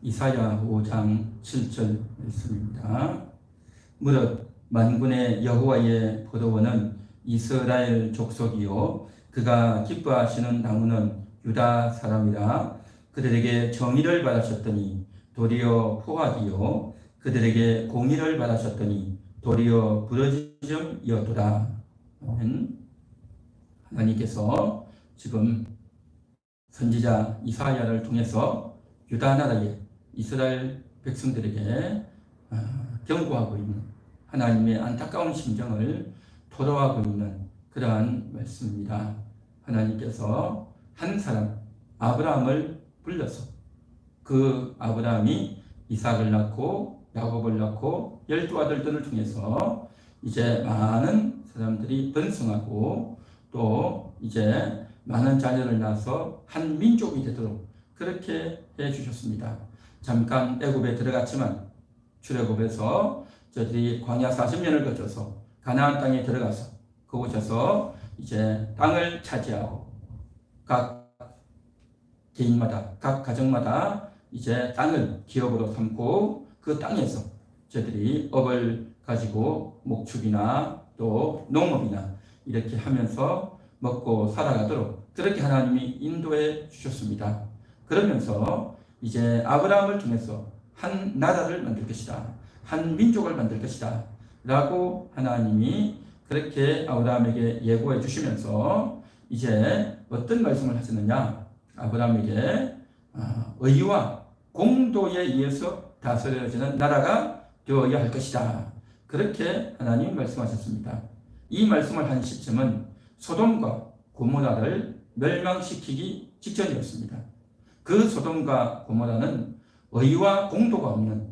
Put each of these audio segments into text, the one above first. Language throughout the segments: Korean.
이사야 5장 7절 말씀입니다. 무릇 만군의 여호와의 포도원은 이스라엘 족속이요 그가 기뻐하시는 나무는 유다 사람이라. 그들에게 정의를 바라셨더니 도리어 포악이요 그들에게 공의를 바라셨더니 도리어 부러짐이었도다. 하나님께서 지금 선지자 이사야를 통해서 유다 나라의 이스라엘 백성들에게 경고하고 있는 하나님의 안타까운 심정을 토로하고 있는 그러한 말씀입니다. 하나님께서 한 사람 아브라함을 불러서 그 아브라함이 이삭을 낳고 야곱을 낳고 12아들들을 통해서 이제 많은 사람들이 번성하고 또 이제 많은 자녀를 낳아서 한 민족이 되도록 그렇게 해주셨습니다. 잠깐 애굽에 들어갔지만 출애굽에서 저들이 광야 40년을 거쳐서 가나안 땅에 들어가서 그곳에서 이제 땅을 차지하고 각 개인마다 각 가정마다 이제 땅을 기업으로 삼고 그 땅에서 저들이 업을 가지고 목축이나 또 농업이나 이렇게 하면서 먹고 살아가도록 그렇게 하나님이 인도해 주셨습니다. 그러면서 이제 아브라함을 통해서 한 나라를 만들 것이다. 한 민족을 만들 것이다. 라고 하나님이 그렇게 아브라함에게 예고해 주시면서 이제 어떤 말씀을 하셨느냐. 아브라함에게 의와 공도에 의해서 다스려지는 나라가 되어야 할 것이다. 그렇게 하나님이 말씀하셨습니다. 이 말씀을 한 시점은 소돔과 고모라를 멸망시키기 직전이었습니다. 그 소돔과 고모라는 의와 공도가 없는,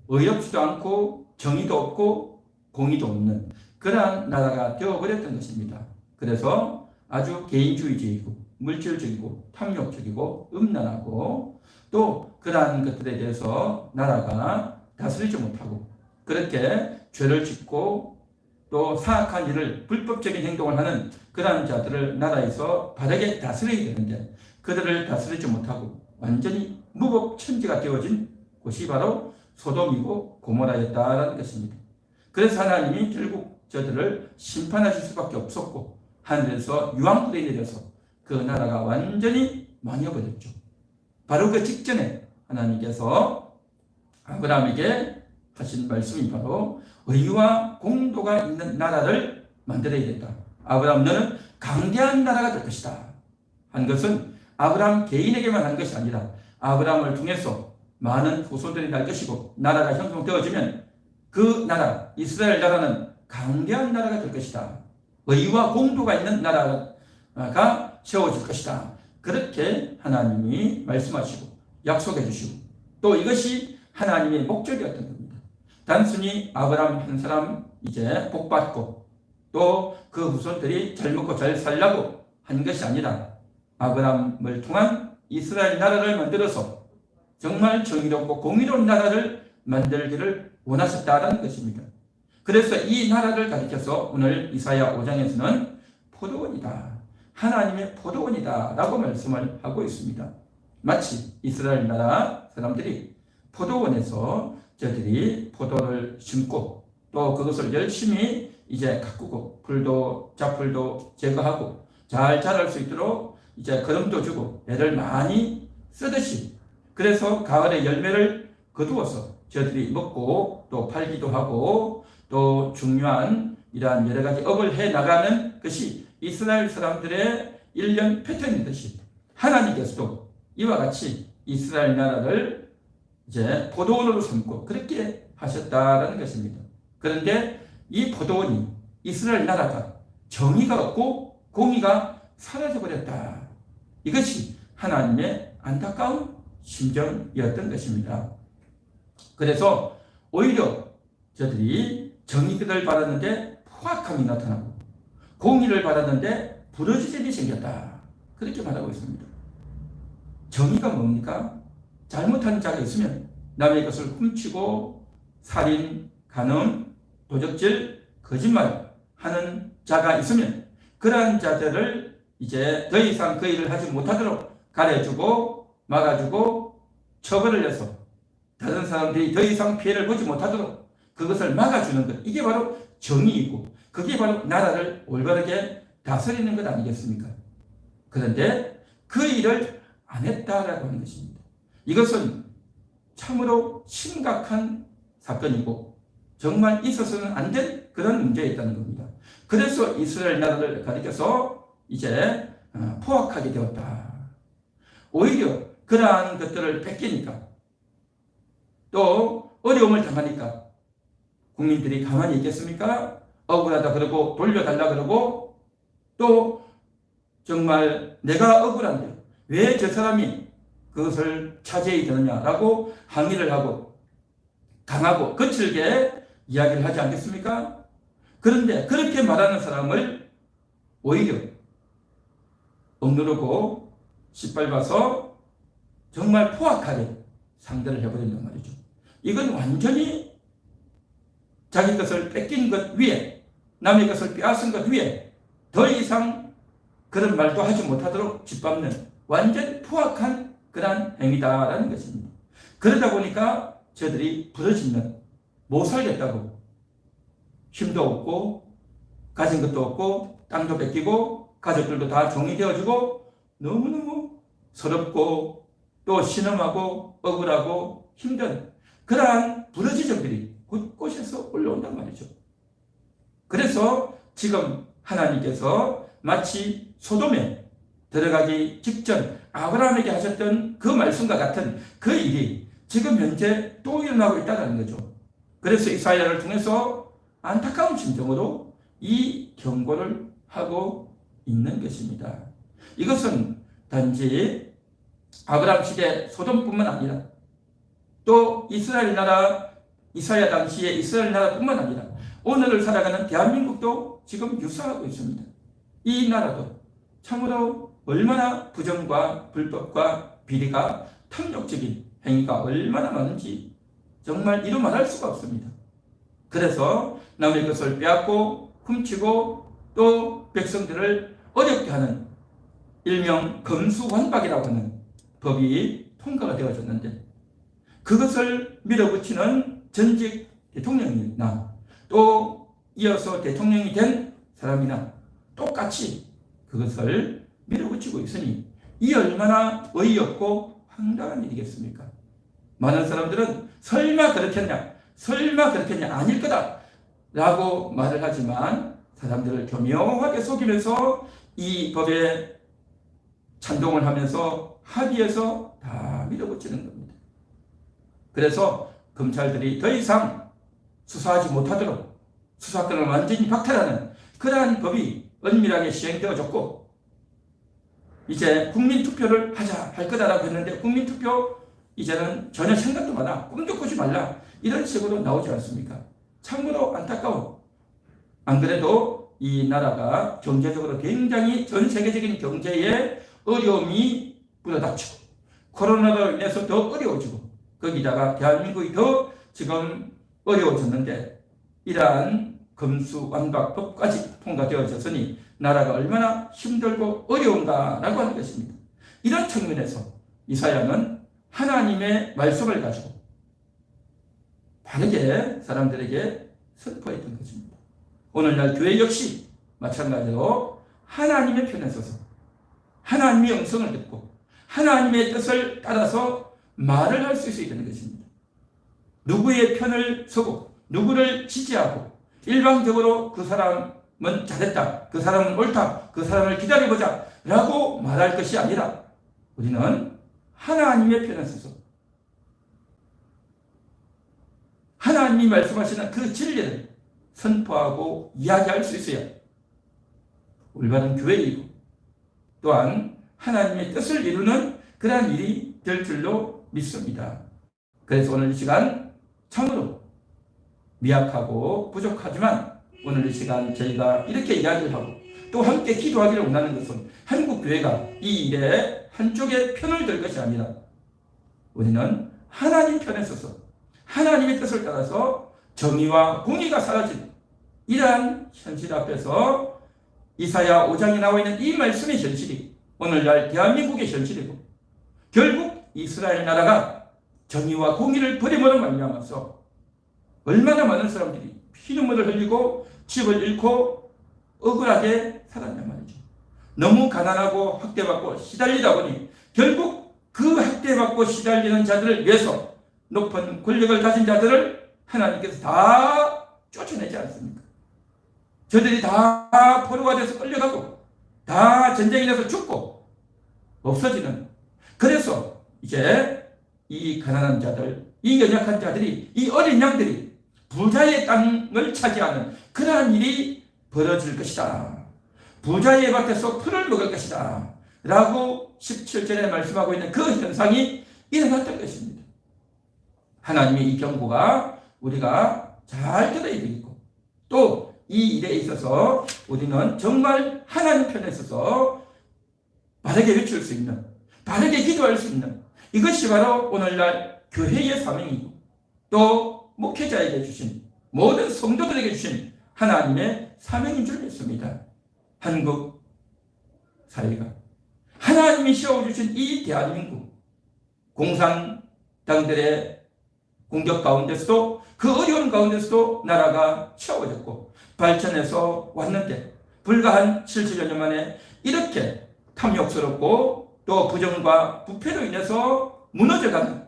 의롭지도 않고 정의도 없고 공의도 없는 그러한 나라가 되어버렸던 것입니다. 그래서 아주 개인주의적이고 물질적이고 탐욕적이고 음란하고 또 그러한 것들에 대해서 나라가 다스리지 못하고 그렇게 죄를 짓고 또 사악한 일을 불법적인 행동을 하는 그러한 자들을 나라에서 바르게 다스려야 되는데 그들을 다스리지 못하고 완전히 무법천지가 되어진 곳이 바로 소돔이고 고모라였다라는 것입니다. 그래서 하나님이 결국 저들을 심판하실 수밖에 없었고 하늘에서 유황불이 내려서 그 나라가 완전히 망해버렸죠. 바로 그 직전에 하나님께서 아브라함에게 하신 말씀이 바로 의와 공도가 있는 나라를 만들어야 된다. 아브라함 너는 강대한 나라가 될 것이다. 한 것은 아브라함 개인에게만 한 것이 아니라 아브라함을 통해서 많은 후손들이 날 것이고 나라가 형성되어지면 그 나라 이스라엘 나라는 강대한 나라가 될 것이다. 의와 공도가 있는 나라가 세워질 것이다. 그렇게 하나님이 말씀하시고 약속해 주시고 또 이것이 하나님의 목적이었던 겁니다. 단순히 아브라함 한 사람 이제 복받고 또 그 후손들이 잘 먹고 잘 살라고 한 것이 아니라 아브라함을 통한 이스라엘 나라를 만들어서 정말 정의롭고 공의로운 나라를 만들기를 원하셨다는 것입니다. 그래서 이 나라를 가리켜서 오늘 이사야 5장에서는 포도원이다. 하나님의 포도원이다 라고 말씀을 하고 있습니다. 마치 이스라엘 나라 사람들이 포도원에서 저들이 포도를 심고 또 그것을 열심히 이제 가꾸고 풀도 잡풀도 제거하고 잘 자랄 수 있도록 이제 거름도 주고 애를 많이 쓰듯이 그래서 가을에 열매를 거두어서 저들이 먹고 또 팔기도 하고 또 중요한 이러한 여러 가지 업을 해 나가는 것이 이스라엘 사람들의 일련 패턴이듯이 하나님께서도 이와 같이 이스라엘 나라를 이제 포도원으로 삼고 그렇게 하셨다라는 것입니다. 그런데 이 포도원이 이스라엘 나라가 정의가 없고 공의가 사라져버렸다. 이것이 하나님의 안타까운 심정이었던 것입니다. 그래서 오히려 저들이 정의를 바랐는데 포악함이 나타나고 공의를 바랐는데 부러지짐이 생겼다. 그렇게 말하고 있습니다. 정의가 뭡니까? 잘못한 자가 있으면 남의 것을 훔치고 살인, 간음, 도적질, 거짓말 하는 자가 있으면 그러한 자들을 이제 더 이상 그 일을 하지 못하도록 가려주고 막아주고 처벌을 해서 다른 사람들이 더 이상 피해를 보지 못하도록 그것을 막아주는 것, 이게 바로 정의이고 그게 바로 나라를 올바르게 다스리는 것 아니겠습니까? 그런데 그 일을 안 했다라고 하는 것입니다. 이것은 참으로 심각한 사건이고 정말 있어서는 안 될 그런 문제였다는 겁니다. 그래서 이스라엘 나라를 가리켜서 이제 포악하게 되었다. 오히려 그러한 것들을 뺏기니까 또 어려움을 당하니까 국민들이 가만히 있겠습니까? 억울하다 그러고 돌려달라 그러고 또 정말 내가 억울한데 왜 저 사람이 그것을 차지해야 되느냐라고 항의를 하고 강하고 거칠게 이야기를 하지 않겠습니까? 그런데 그렇게 말하는 사람을 오히려 억누르고 짓밟아서 정말 포악하게 상대를 해버린단 말이죠. 이건 완전히 자기 것을 뺏긴 것 위에 남의 것을 빼앗은 것 위에 더 이상 그런 말도 하지 못하도록 짓밟는 완전 포악한 그러한 행위다라는 것입니다. 그러다 보니까 저들이 부러지면 못 살겠다고 힘도 없고 가진 것도 없고 땅도 뺏기고 가족들도 다 종이 되어지고 너무너무 서럽고 또 신음하고 억울하고 힘든 그러한 부러지정들이 곳곳에서 올라온단 말이죠. 그래서 지금 하나님께서 마치 소돔에 들어가기 직전 아브라함에게 하셨던 그 말씀과 같은 그 일이 지금 현재 또 일어나고 있다는 거죠. 그래서 이사야를 통해서 안타까운 심정으로 이 경고를 하고 있는 것입니다. 이것은 단지 아브라함 시대 소돔뿐만 아니라 또 이스라엘 나라 이사야 당시의 이스라엘 나라뿐만 아니라 오늘을 살아가는 대한민국도 지금 유사하고 있습니다. 이 나라도 참으로 얼마나 부정과 불법과 비리가 탐욕적인 행위가 얼마나 많은지 정말 이루 말할 수가 없습니다. 그래서 남의 것을 빼앗고 훔치고 또 백성들을 어렵게 하는 일명 검수완박이라고 하는 법이 통과가 되어졌는데 그것을 밀어붙이는 전직 대통령이나 또 이어서 대통령이 된 사람이나 똑같이 그것을 밀어붙이고 있으니 이 얼마나 어이없고 황당한 일이겠습니까? 많은 사람들은 설마 그렇겠냐 아닐 거다 라고 말을 하지만 사람들을 교묘하게 속이면서 이 법에 찬동을 하면서 합의해서 다 밀어붙이는 겁니다. 그래서 검찰들이 더 이상 수사하지 못하도록 수사권을 완전히 박탈하는 그러한 법이 은밀하게 시행되어졌고 이제 국민투표를 하자 할 거다라고 했는데 국민투표 이제는 전혀 생각도 마라 꿈도 꾸지 말라 이런 식으로 나오지 않습니까? 참으로 안타까운 안 그래도 이 나라가 경제적으로 굉장히 전 세계적인 경제에 어려움이 불어닥치고 코로나로 인해서 더 어려워지고 거기다가 대한민국이 더 지금 어려워졌는데 이러한 검수완박법까지 통과되어졌으니 나라가 얼마나 힘들고 어려운가라고 하는 것입니다. 이런 측면에서 이사야는 하나님의 말씀을 가지고 바르게 사람들에게 선포했던 것입니다. 오늘날 교회 역시 마찬가지로 하나님의 편에 서서 하나님의 음성을 듣고 하나님의 뜻을 따라서 말을 할 수 있어야 되는 것입니다. 누구의 편을 서고 누구를 지지하고 일방적으로 그 사람은 잘했다, 그 사람은 옳다, 그 사람을 기다려보자 라고 말할 것이 아니라 우리는 하나님의 편에 서서 하나님이 말씀하시는 그 진리를 선포하고 이야기할 수 있어야 올바른 교회이고 또한 하나님의 뜻을 이루는 그러한 일이 될 줄로 믿습니다. 그래서 오늘 이 시간 참으로 미약하고 부족하지만 오늘 이 시간 저희가 이렇게 이야기를 하고 또 함께 기도하기를 원하는 것은 한국교회가 이 일에 한쪽의 편을 들 것이 아니라 우리는 하나님 편에 서서 하나님의 뜻을 따라서 정의와 공의가 사라진 이러한 현실 앞에서 이사야 5장에 나와 있는 이 말씀의 현실이 오늘날 대한민국의 현실이고 결국 이스라엘 나라가 정의와 공의를 버림으로 말미암아서 얼마나 많은 사람들이 피눈물을 흘리고 집을 잃고 억울하게 살았냔 말이죠. 너무 가난하고 학대받고 시달리다 보니 결국 그 학대받고 시달리는 자들을 위해서 높은 권력을 가진 자들을 하나님께서 다 쫓아내지 않습니까? 저들이 다 포로가 돼서 끌려가고 다 전쟁이 돼서 죽고 없어지는, 그래서 이제 이 가난한 자들, 이 연약한 자들이, 이 어린 양들이 부자의 땅을 차지하는 그러한 일이 벌어질 것이다. 부자의 밭에서 풀을 먹을 것이다 라고 17절에 말씀하고 있는 그 현상이 일어났던 것입니다. 하나님의 이 경고가 우리가 잘 들어야 되겠고, 또 이 일에 있어서 우리는 정말 하나님 편에 있어서 바르게 외칠 수 있는, 바르게 기도할 수 있는, 이것이 바로 오늘날 교회의 사명이고 또 목회자에게 주신, 모든 성도들에게 주신 하나님의 사명인 줄 믿습니다. 한국 사회가, 하나님이 세워주신 이 대한민국, 공산당들의 공격 가운데서도, 그 어려운 가운데서도 나라가 세워졌고 발전해서 왔는데, 불과 한 70여 년 만에 이렇게 탐욕스럽고 또 부정과 부패로 인해서 무너져가는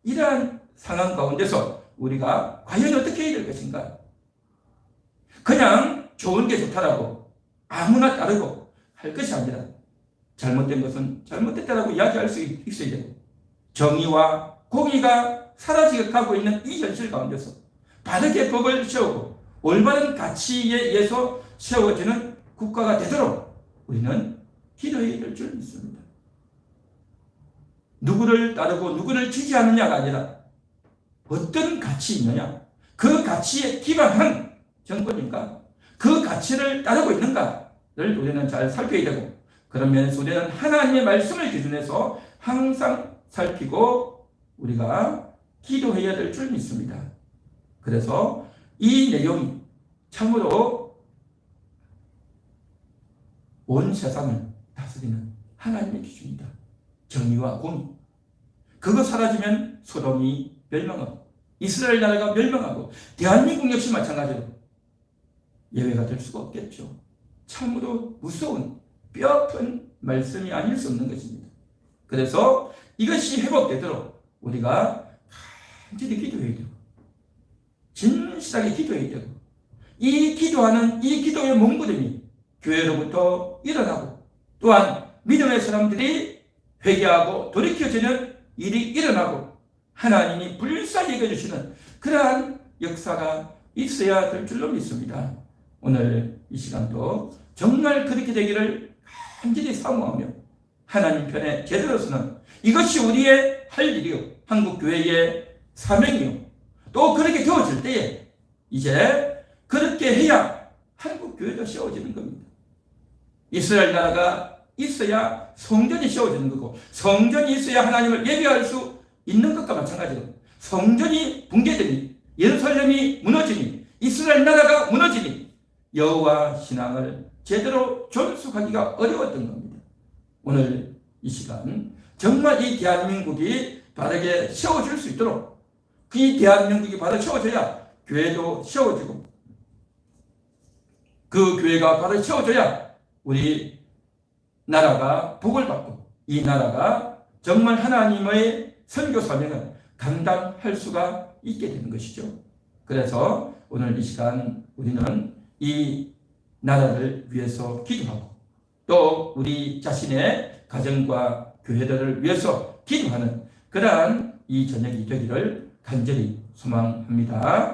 이러한 상황 가운데서 우리가 과연 어떻게 해야 될 것인가? 그냥 좋은 게 좋다라고 아무나 따르고 할 것이 아니라, 잘못된 것은 잘못됐다라고 이야기할 수 있어야 되고, 정의와 공의가 사라지고 있는 이 현실 가운데서 바르게 법을 세우고 올바른 가치에 의해서 세워지는 국가가 되도록 우리는 기도해야 될 줄 믿습니다. 누구를 따르고 누구를 지지하느냐가 아니라 어떤 가치 있느냐, 그 가치에 기반한 정권인가, 그 가치를 따르고 있는가를 우리는 잘 살펴야 되고, 그런 면에서 우리는 하나님의 말씀을 기준해서 항상 살피고 우리가 기도해야 될 줄 믿습니다. 그래서 이 내용이 참으로 온 세상을 다스리는 하나님의 기준이다. 정의와 공의. 그거 사라지면 소돔이 멸망하고 이스라엘 나라가 멸망하고 대한민국 역시 마찬가지로 예외가 될 수가 없겠죠. 참으로 무서운 뼈아픈 말씀이 아닐 수 없는 것입니다. 그래서 이것이 회복되도록 우리가 간절히 기도해야 되고, 진실하게 기도해야 되고, 이 기도하는 이 기도의 몸부림이 교회로부터 일어나고, 또한 믿음의 사람들이 회개하고 돌이켜지는 일이 일어나고 하나님이 불쌍히 여겨주시는 그러한 역사가 있어야 될 줄로 믿습니다. 오늘 이 시간도 정말 그렇게 되기를 간절히 사모하며 하나님 편에 제대로 서는, 이것이 우리의 할 일이요, 한국교회의 사명이요, 또 그렇게 되어질 때에 이제 그렇게 해야 한국교회도 세워지는 겁니다. 이스라엘 나라가 있어야 성전이 세워지는 거고, 성전이 있어야 하나님을 예배할 수 있는 것과 마찬가지로, 성전이 붕괴되니, 예루살렘이 무너지니, 이스라엘 나라가 무너지니 여호와 신앙을 제대로 존속하기가 어려웠던 겁니다. 오늘 이 시간 정말 이 대한민국이 바르게 세워질 수 있도록, 이 대한민국이 바로 세워져야 교회도 세워지고, 그 교회가 바로 세워져야 우리 나라가 복을 받고, 이 나라가 정말 하나님의 선교 사명을 감당할 수가 있게 되는 것이죠. 그래서 오늘 이 시간 우리는 이 나라를 위해서 기도하고, 또 우리 자신의 가정과 교회들을 위해서 기도하는 그러한 이 저녁이 되기를 간절히 소망합니다.